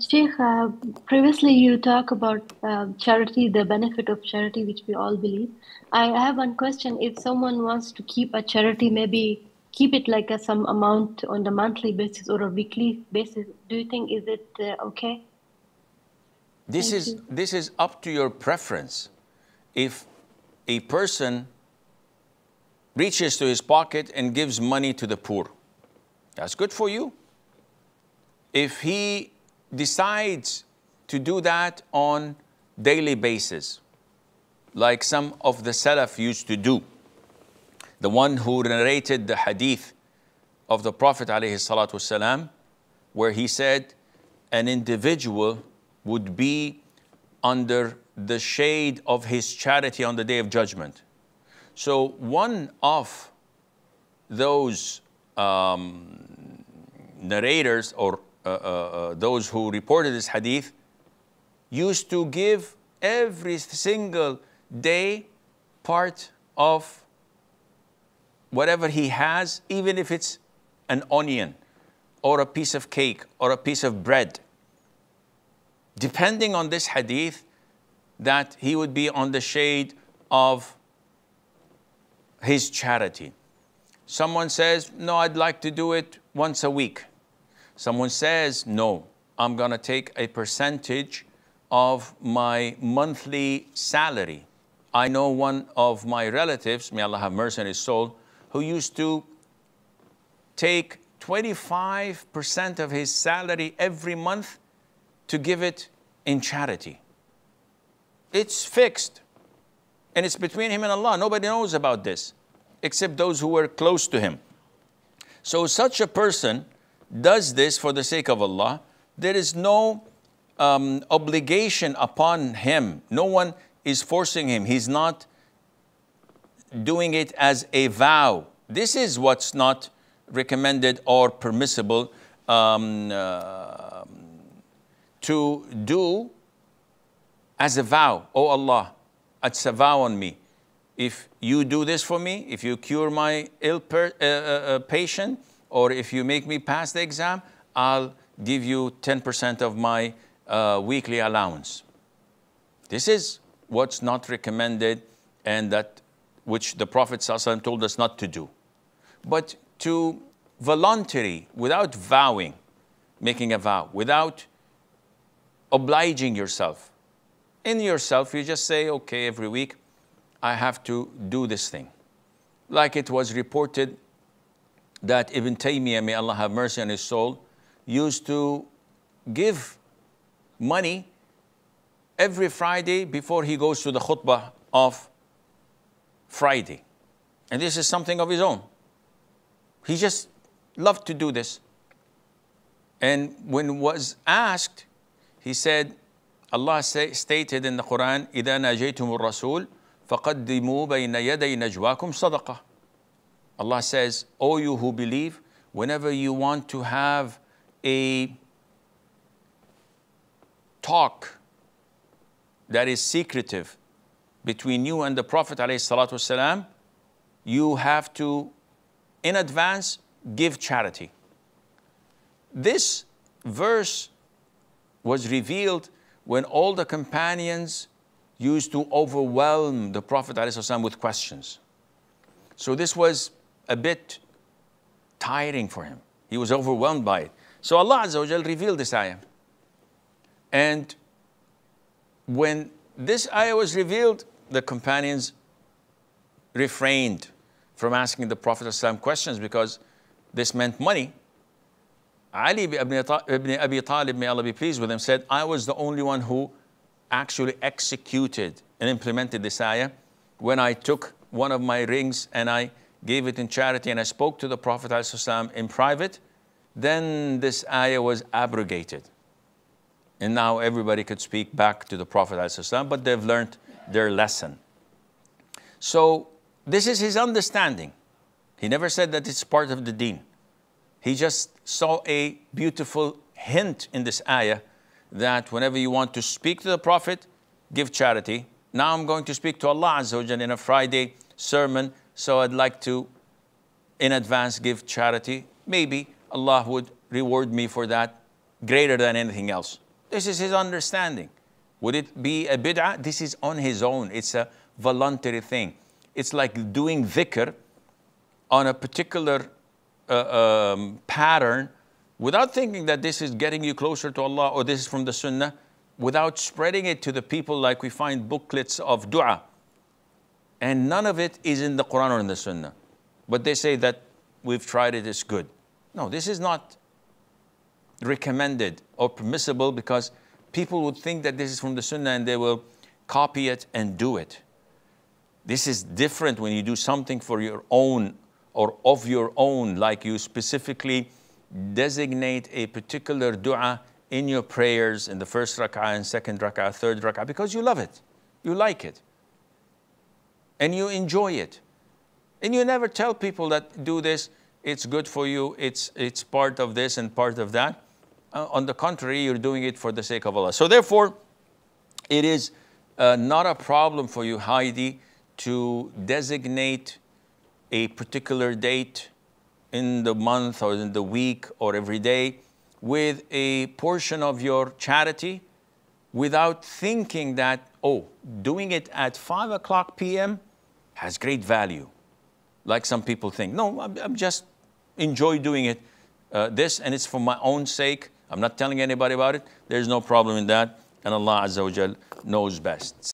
Sheikh, previously you talk about charity, the benefit of charity, which we all believe. I have one question. If someone wants to keep a charity, maybe keep it like some amount on the monthly basis or a weekly basis, do you think is it okay? Thank you. This is up to your preference. If a person reaches to his pocket and gives money to the poor, that's good for you. If he decides to do that on daily basis, like some of the Salaf used to do, the one who narrated the hadith of the Prophet ﷺ, where he said an individual would be under the shade of his charity on the Day of Judgment. So one of those narrators or those who reported this hadith used to give every single day part of whatever he has, even if it's an onion or a piece of cake or a piece of bread, depending on this hadith, that he would be on the shade of his charity. Someone says, no, I'd like to do it once a week. Someone says, no, I'm going to take a percentage of my monthly salary. I know one of my relatives, may Allah have mercy on his soul, who used to take 25% of his salary every month to give it in charity. It's fixed. And it's between him and Allah. Nobody knows about this except those who were close to him. So such a person does this for the sake of Allah. There is no obligation upon him. No one is forcing him. He's not doing it as a vow. This is what's not recommended or permissible to do as a vow. Oh Allah, it's a vow on me. If you do this for me, if you cure my ill patient, or if you make me pass the exam, I'll give you 10% of my weekly allowance. This is what's not recommended, and that which the Prophet ﷺ told us not to do. But to voluntary, without vowing, making a vow, without obliging yourself. In yourself, you just say, okay, every week, I have to do this thing. Like it was reported that Ibn Taymiyyah, may Allah have mercy on his soul, used to give money every Friday before he goes to the khutbah of Friday. And this is something of his own. He just loved to do this. And when was asked, he said, Allah stated in the Quran, إِذَا نَاجَيْتُمُ الرَّسُولِ فَقَدِّمُوا بَيْنَ يَدَيْ نَجْوَاكُمْ صَدَقَةً. Allah says, O you who believe, whenever you want to have a talk that is secretive between you and the Prophet ﷺ, you have to, in advance, give charity. This verse was revealed when all the companions used to overwhelm the Prophet ﷺ with questions. So this was a bit tiring for him. He was overwhelmed by it. So Allah Azza wa Jal revealed this ayah. And when this ayah was revealed, the companions refrained from asking the Prophet ﷺ questions because this meant money. Ali ibn Abi Talib, may Allah be pleased with him, said, I was the only one who actually executed and implemented this ayah when I took one of my rings and I gave it in charity and I spoke to the Prophet ﷺ in private. Then this ayah was abrogated. And now everybody could speak back to the Prophet ﷺ, but they've learned their lesson. So this is his understanding. He never said that it's part of the deen. He just saw a beautiful hint in this ayah that whenever you want to speak to the Prophet, give charity. Now I'm going to speak to Allah Azza wa Jalla in a Friday sermon, so I'd like to, in advance, give charity. Maybe Allah would reward me for that greater than anything else. This is his understanding. Would it be a bid'ah? This is on his own. It's a voluntary thing. It's like doing dhikr on a particular pattern without thinking that this is getting you closer to Allah or this is from the Sunnah, without spreading it to the people like we find booklets of dua. And none of it is in the Quran or in the Sunnah. But they say that we've tried it, it's good. No, this is not recommended or permissible because people would think that this is from the Sunnah and they will copy it and do it. This is different when you do something for your own or of your own, like you specifically designate a particular dua in your prayers in the first rak'ah and second rak'ah, third rak'ah, because you love it, you like it, and you enjoy it. And you never tell people that do this, it's good for you, it's part of this and part of that. On the contrary, you're doing it for the sake of Allah. So therefore, it is not a problem for you, Heidi, to designate a particular date in the month or in the week or every day with a portion of your charity without thinking that, oh, doing it at 5 o'clock p.m. has great value. Like some people think. No, I'm just enjoy doing it, this, and it's for my own sake. I'm not telling anybody about it. There's no problem in that. And Allah Azza wa Jal knows best.